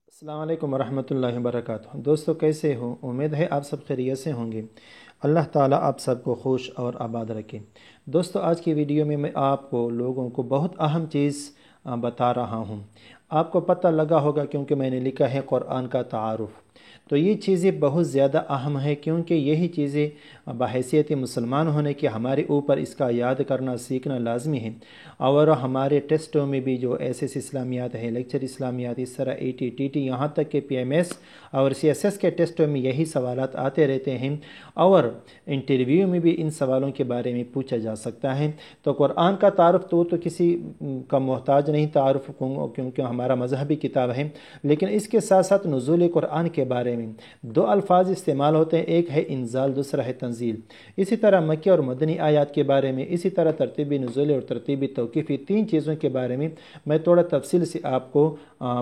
السلام علیکم ورحمۃ اللہ وبرکاتہ۔ دوستو کیسے ہو؟ امید ہے آپ سب خیریت سے ہوں گے۔ اللہ تعالیٰ آپ سب کو خوش اور آباد رکھے۔ دوستو آج کی ویڈیو میں آپ کو لوگوں کو بہت اہم چیز بتا رہا ہوں۔ آپ کو پتہ لگا ہوگا کیونکہ میں نے لکھا ہے قرآن کا تعارف۔ تو یہ چیزیں بہت زیادہ اہم ہے کیونکہ یہی چیزیں بحیثیت مسلمان ہونے کے ہمارے اوپر اس کا یاد کرنا سیکھنا لازمی ہے، اور ہمارے ٹیسٹوں میں بھی جو ایس ایس اسلامیات ہے، لیکچر اسلامیات، اس طرح اے ٹی ٹی ٹی یہاں تک کہ پی ایم ایس اور سی ایس ایس کے ٹیسٹوں میں یہی سوالات آتے رہتے ہیں، اور انٹرویو میں بھی ان سوالوں کے بارے میں پوچھا جا سکتا ہے۔ تو قرآن کا تعارف تو کسی کا محتاج نہیں تعارف کیونکہ ہمارا مذہبی کتاب ہے، لیکن اس کے ساتھ ساتھ نزول قرآن کے بارے میں دو الفاظ استعمال ہوتے ہیں، ایک ہے انزال، دوسرا ہے تنزیل۔ اسی طرح مکی اور مدنی آیات کے بارے میں، اسی طرح ترتیبی نزول اور ترتیبی توقیفی، تین چیزوں کے بارے میں میں تھوڑا تفصیل سے آپ کو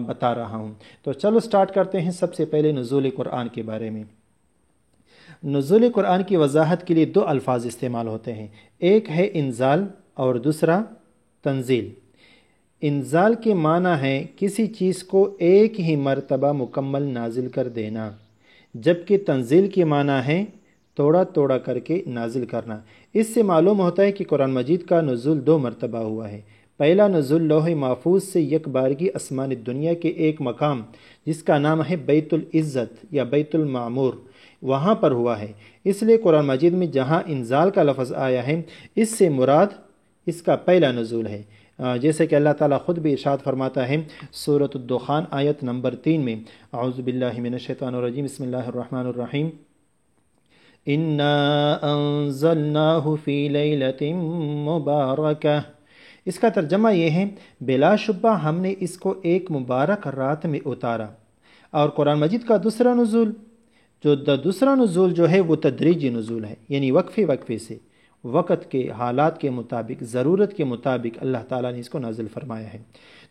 بتا رہا ہوں۔ تو چلو سٹارٹ کرتے ہیں سب سے پہلے نزول قرآن کے بارے میں۔ نزول قرآن کی وضاحت کے لیے دو الفاظ استعمال ہوتے ہیں، ایک ہے انزال اور دوسرا تنزیل۔ انزال کے معنی ہے کسی چیز کو ایک ہی مرتبہ مکمل نازل کر دینا، جبکہ تنزیل کے معنی ہے توڑا توڑا کر کے نازل کرنا۔ اس سے معلوم ہوتا ہے کہ قرآن مجید کا نزول دو مرتبہ ہوا ہے۔ پہلا نزول لوح محفوظ سے یک بارگی آسمان دنیا کے ایک مقام جس کا نام ہے بیت العزت یا بیت المعمور، وہاں پر ہوا ہے۔ اس لیے قرآن مجید میں جہاں انزال کا لفظ آیا ہے، اس سے مراد اس کا پہلا نزول ہے، جیسے کہ اللہ تعالیٰ خود بھی ارشاد فرماتا ہے سورۃ الدخان آیت نمبر 3 میں، اعوذ باللہ من الشیطان الرجیم، بسم اللہ الرحمن الرحیم، اِنَّا أَنزَلْنَاهُ فِي لَيْلَةٍ مُبَارَكَةٍ۔ اس کا ترجمہ یہ ہے بلا شبہ ہم نے اس کو ایک مبارک رات میں اتارا۔ اور قرآن مجید کا دوسرا نزول جو ہے وہ تدریجی نزول ہے، یعنی وقفے وقفے سے، وقت کے حالات کے مطابق، ضرورت کے مطابق اللہ تعالیٰ نے اس کو نازل فرمایا ہے۔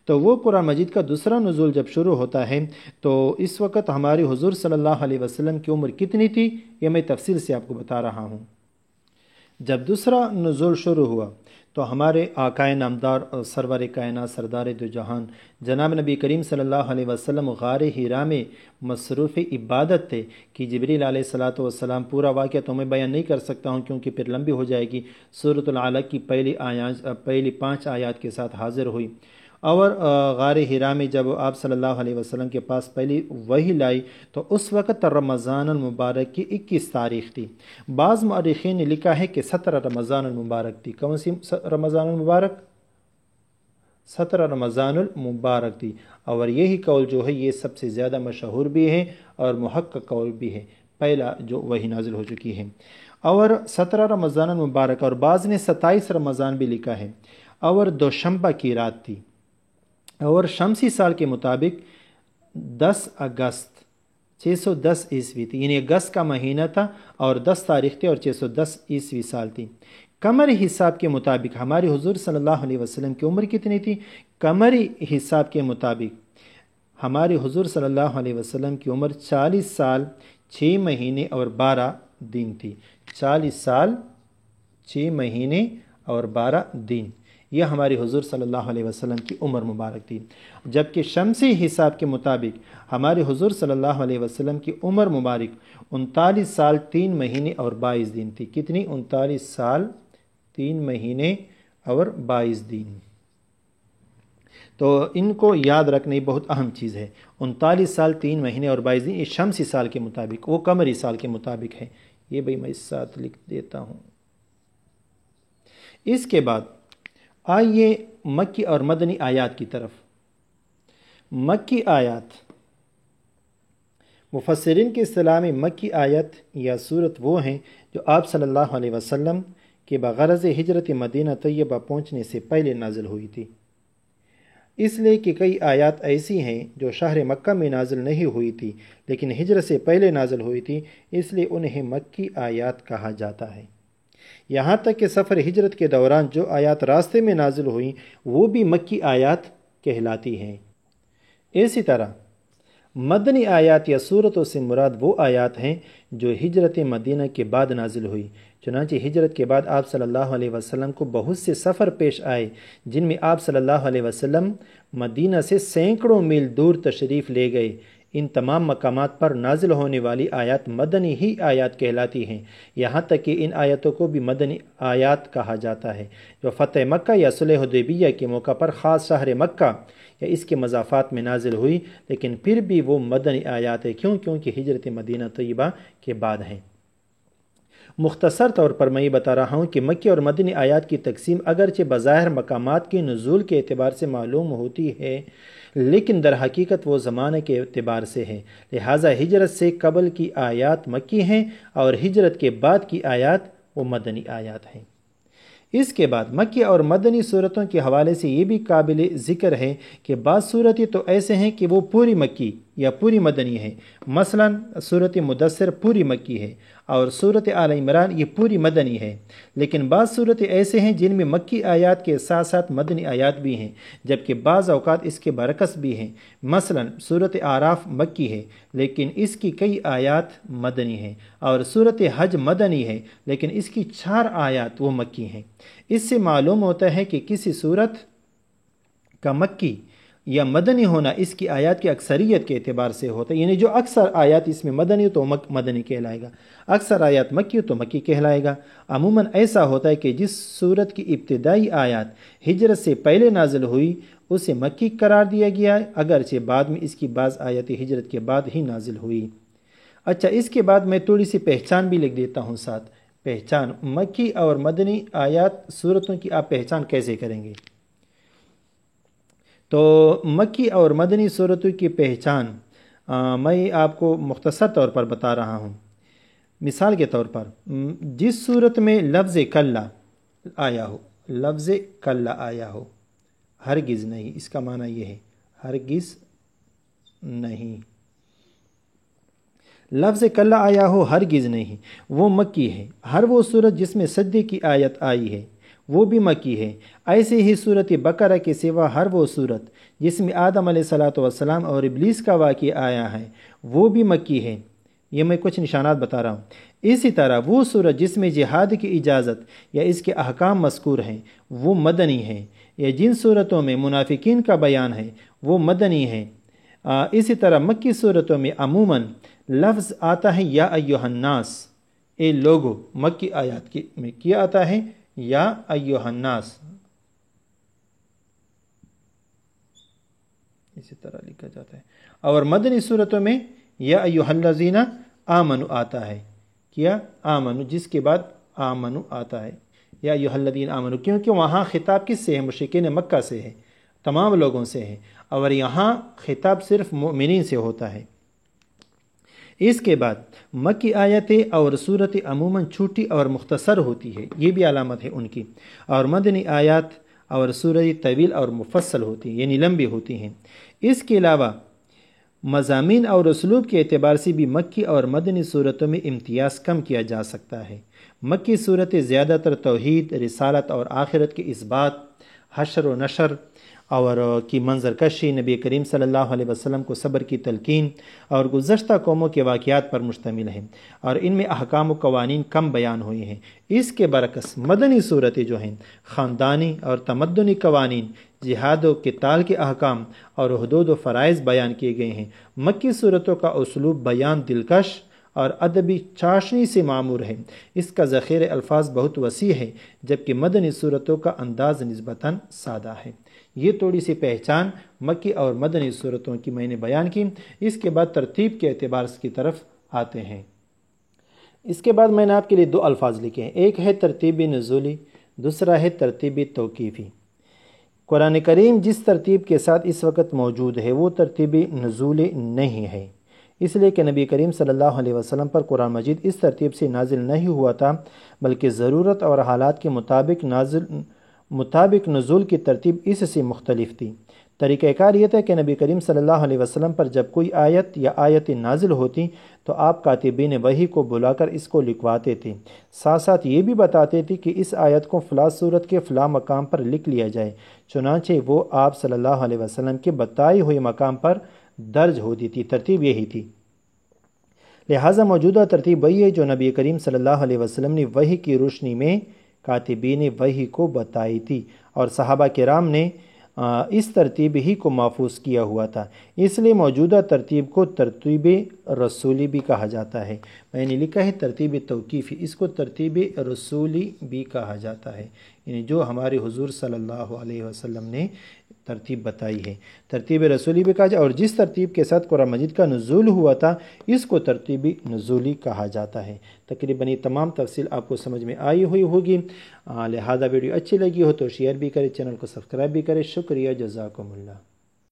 تو وہ قرآن مجید کا دوسرا نزول جب شروع ہوتا ہے تو اس وقت ہماری حضور صلی اللہ علیہ وسلم کی عمر کتنی تھی، یہ میں تفصیل سے آپ کو بتا رہا ہوں۔ جب دوسرا نزول شروع ہوا تو ہمارے آقائے نامدار اور سرور کائنات سردار دو جہان جناب نبی کریم صلی اللہ علیہ وسلم غار حرا میں مصروف عبادت تھے کہ جبریل علیہ السلام، پورا واقعہ تو میں بیان نہیں کر سکتا ہوں کیونکہ پھر لمبی ہو جائے گی، سورۃ العلق کی پہلی 5 آیات کے ساتھ حاضر ہوئی، اور غار حرا میں جب آپ صلی اللہ علیہ وسلم کے پاس پہلی وحی لائی تو اس وقت رمضان المبارک کی 21 تاریخ تھی۔ بعض مؤرخین نے لکھا ہے کہ 17 رمضان المبارک تھی۔ کون سی رمضان المبارک؟ 17 رمضان المبارک تھی، اور یہی قول جو ہے یہ سب سے زیادہ مشہور بھی ہے اور محقق قول بھی ہے، پہلا جو وحی نازل ہو چکی ہے۔ اور 17 رمضان المبارک، اور بعض نے 27 رمضان بھی لکھا ہے، اور دوشنبہ کی رات تھی، اور شمسی سال کے مطابق 10 اگست 610 عیسوی تھی، یعنی اگست کا مہینہ تھا اور 10 تاریخ تھی اور 610 عیسوی سال تھی۔ قمری حساب کے مطابق ہماری حضور صلی اللہ علیہ وسلم کی عمر کتنی تھی؟ قمری حساب کے مطابق ہماری حضور صلی اللہ علیہ وسلم کی عمر 40 سال 6 مہینے اور 12 دن تھی۔ 40 سال 6 مہینے اور 12 دن، یہ ہماری حضور صلی اللہ علیہ وسلم کی عمر مبارک تھی۔ جبکہ شمسی حساب کے مطابق ہمارے حضور صلی اللہ علیہ وسلم کی عمر مبارک 39 سال 3 مہینے اور 22 دن تھی۔ کتنی؟ 39 سال 3 مہینے اور 22 دن۔ تو ان کو یاد رکھنا بہت اہم چیز ہے۔ 39 سال 3 مہینے اور 22 دن، یہ شمسی سال کے مطابق، وہ قمری سال کے مطابق ہے۔ یہ بھائی میں اس ساتھ لکھ دیتا ہوں۔ اس کے بعد آئیے مکی اور مدنی آیات کی طرف۔ مکی آیات، مفسرین کی اصطلاح میں مکی آیت یا سورت وہ ہیں جو آپ صلی اللہ علیہ وسلم کے بغرض ہجرت مدینہ طیبہ پہنچنے سے پہلے نازل ہوئی تھی، اس لیے کہ کئی آیات ایسی ہیں جو شہر مکہ میں نازل نہیں ہوئی تھی لیکن ہجرت سے پہلے نازل ہوئی تھی، اس لیے انہیں مکی آیات کہا جاتا ہے۔ یہاں تک کہ سفر ہجرت کے دوران جو آیات راستے میں نازل ہوئیں وہ بھی مکی آیات کہلاتی ہیں۔ اسی طرح مدنی آیات یا صورتوں سے مراد وہ آیات ہیں جو ہجرت مدینہ کے بعد نازل ہوئی۔ چنانچہ ہجرت کے بعد آپ صلی اللہ علیہ وسلم کو بہت سے سفر پیش آئے جن میں آپ صلی اللہ علیہ وسلم مدینہ سے سینکڑوں میل دور تشریف لے گئے۔ ان تمام مقامات پر نازل ہونے والی آیات مدنی ہی آیات کہلاتی ہیں، یہاں تک کہ ان آیتوں کو بھی مدنی آیات کہا جاتا ہے، جو فتح مکہ یا صلح حدیبیہ کے موقع پر خاص شہر مکہ یا اس کے مضافات میں نازل ہوئی، لیکن پھر بھی وہ مدنی آیات ہیں۔ کیونکہ ہجرت مدینہ طیبہ کے بعد ہیں۔ مختصر طور پر میں یہ بتا رہا ہوں کہ مکی اور مدنی آیات کی تقسیم اگرچہ بظاہر مقامات کے نزول کے اعتبار سے معلوم ہوتی ہے، لیکن در حقیقت وہ زمانے کے اعتبار سے ہے۔ لہٰذا ہجرت سے قبل کی آیات مکی ہیں اور ہجرت کے بعد کی آیات وہ مدنی آیات ہیں۔ اس کے بعد مکی اور مدنی صورتوں کے حوالے سے یہ بھی قابل ذکر ہے کہ بعض صورتیں تو ایسے ہیں کہ وہ پوری مکی یا پوری مدنی ہیں، مثلا صورت مدثر پوری مکی ہے اور صورت آل عمران یہ پوری مدنی ہے، لیکن بعض صورتیں ایسے ہیں جن میں مکی آیات کے ساتھ ساتھ مدنی آیات بھی ہیں، جبکہ بعض اوقات اس کے برعکس بھی ہیں۔ مثلا صورت اعراف مکی ہے لیکن اس کی کئی آیات مدنی ہیں، اور صورت حج مدنی ہے لیکن اس کی 4 آیات وہ مکی ہیں۔ اس سے معلوم ہوتا ہے کہ کسی صورت کا مکی یا مدنی ہونا اس کی آیات کی اکثریت کے اعتبار سے ہوتا ہے، یعنی جو اکثر آیات اس میں مدنی تو مدنی کہلائے گا، اکثر آیات مکی تو مکی کہلائے گا۔ عموماً ایسا ہوتا ہے کہ جس صورت کی ابتدائی آیات ہجرت سے پہلے نازل ہوئی اسے مکی قرار دیا گیا ہے، اگرچہ بعد میں اس کی بعض آیات ہجرت کے بعد ہی نازل ہوئی۔ اچھا، اس کے بعد میں تھوڑی سی پہچان بھی لکھ دیتا ہوں ساتھ۔ پہچان مکی اور مدنی آیات صورتوں کی آپ پہچان کیسے کریں گے؟ تو مکی اور مدنی صورتوں کی پہچان میں آپ کو مختصر طور پر بتا رہا ہوں۔ مثال کے طور پر جس صورت میں لفظ کلا آیا ہو، لفظ کلا آیا ہو، ہرگز نہیں، اس کا معنی یہ ہے ہرگز نہیں، لفظ کلا آیا ہو ہرگز نہیں، وہ مکی ہے۔ ہر وہ صورت جس میں سجدے کی آیت آئی ہے وہ بھی مکی ہے۔ ایسے ہی صورت بقرہ کے سوا ہر وہ صورت جس میں آدم علیہ السلام اور ابلیس کا واقعہ آیا ہے وہ بھی مکی ہے۔ یہ میں کچھ نشانات بتا رہا ہوں۔ اسی طرح وہ صورت جس میں جہاد کی اجازت یا اس کے احکام مذکور ہیں وہ مدنی ہے، یا جن صورتوں میں منافقین کا بیان ہے وہ مدنی ہے۔ اسی طرح مکی صورتوں میں عموماً لفظ آتا ہے یا ایھا الناس، اے لوگو۔ مکی آیات میں کیا آتا ہے یا ایھا الناس، اسی طرح لکھا جاتا ہے، اور مدنی صورتوں میں یا ایھا الذین آمنوا آتا ہے، کیا آمنو، جس کے بعد آمنو آتا ہے، یا ایھا الذین آمنو، کیونکہ وہاں خطاب کس سے ہے؟ مشرکین مکہ سے ہے، تمام لوگوں سے ہے، اور یہاں خطاب صرف مؤمنین سے ہوتا ہے۔ اس کے بعد مکی آیتیں اور صورتیں عموماً چھوٹی اور مختصر ہوتی ہے، یہ بھی علامت ہے ان کی، اور مدنی آیات اور صورتیں طویل اور مفصل ہوتی ہیں، یعنی لمبی ہوتی ہیں۔ اس کے علاوہ مضامین اور اسلوب کے اعتبار سے بھی مکی اور مدنی صورتوں میں امتیاز کم کیا جا سکتا ہے۔ مکی صورتیں زیادہ تر توحید، رسالت اور آخرت کے اثبات، حشر و نشر اور کی منظر کشی، نبی کریم صلی اللہ علیہ وسلم کو صبر کی تلقین اور گزشتہ قوموں کے واقعات پر مشتمل ہیں، اور ان میں احکام و قوانین کم بیان ہوئے ہیں۔ اس کے برعکس مدنی صورتیں جو ہیں خاندانی اور تمدنی قوانین، جہاد و قتال کے احکام اور حدود و فرائض بیان کیے گئے ہیں۔ مکی صورتوں کا اسلوب بیان دلکش اور ادبی چاشنی سے معمور ہے، اس کا ذخیرہ الفاظ بہت وسیع ہے، جبکہ مدنی صورتوں کا انداز نسبتاً سادہ ہے۔ یہ تھوڑی سی پہچان مکی اور مدنی صورتوں کی میں نے بیان کی۔ اس کے بعد ترتیب کے اعتبار کی طرف آتے ہیں۔ اس کے بعد میں نے آپ کے لیے 2 الفاظ لکھے ہیں، ایک ہے ترتیب نزولی، دوسرا ہے ترتیب توقیفی۔ قرآن کریم جس ترتیب کے ساتھ اس وقت موجود ہے وہ ترتیب نزولی نہیں ہے، اس لیے کہ نبی کریم صلی اللہ علیہ وسلم پر قرآن مجید اس ترتیب سے نازل نہیں ہوا تھا، بلکہ ضرورت اور حالات کے مطابق نزول کی ترتیب اس سے مختلف تھی۔ طریقہ کار یہ تھا کہ نبی کریم صلی اللہ علیہ وسلم پر جب کوئی آیت یا آیتیں نازل ہوتی تو آپ کاتبین وحی کو بلا کر اس کو لکھواتے تھے، ساتھ ساتھ یہ بھی بتاتے تھے کہ اس آیت کو فلاں صورت کے فلاں مقام پر لکھ لیا جائے، چنانچہ وہ آپ صلی اللہ علیہ وسلم کے بتائے ہوئے مقام پر درج ہوتی تھی، ترتیب یہی تھی۔ لہٰذا موجودہ ترتیب وہی ہے جو نبی کریم صلی اللہ علیہ وسلم نے وحی کی روشنی میں کاتبین وحی کو بتائی تھی، اور صحابہ کرام نے اس ترتیب ہی کو محفوظ کیا ہوا تھا۔ اس لیے موجودہ ترتیب کو ترتیب رسولی بھی کہا جاتا ہے۔ میں نے لکھا ہے ترتیب توقیفی، اس کو ترتیب رسولی بھی کہا جاتا ہے، یعنی جو ہمارے حضور صلی اللہ علیہ وسلم نے ترتیب بتائی ہے، ترتیب رسولی بھی کہا جاتا ہے۔ اور جس ترتیب کے ساتھ قرآن مجید کا نزول ہوا تھا اس کو ترتیب نزولی کہا جاتا ہے۔ تقریباً یہ تمام تفصیل آپ کو سمجھ میں آئی ہوئی ہوگی، لہذا ویڈیو اچھی لگی ہو تو شیئر بھی کریں، چینل کو سبسکرائب بھی کریں۔ شکریہ، جزاکم اللہ۔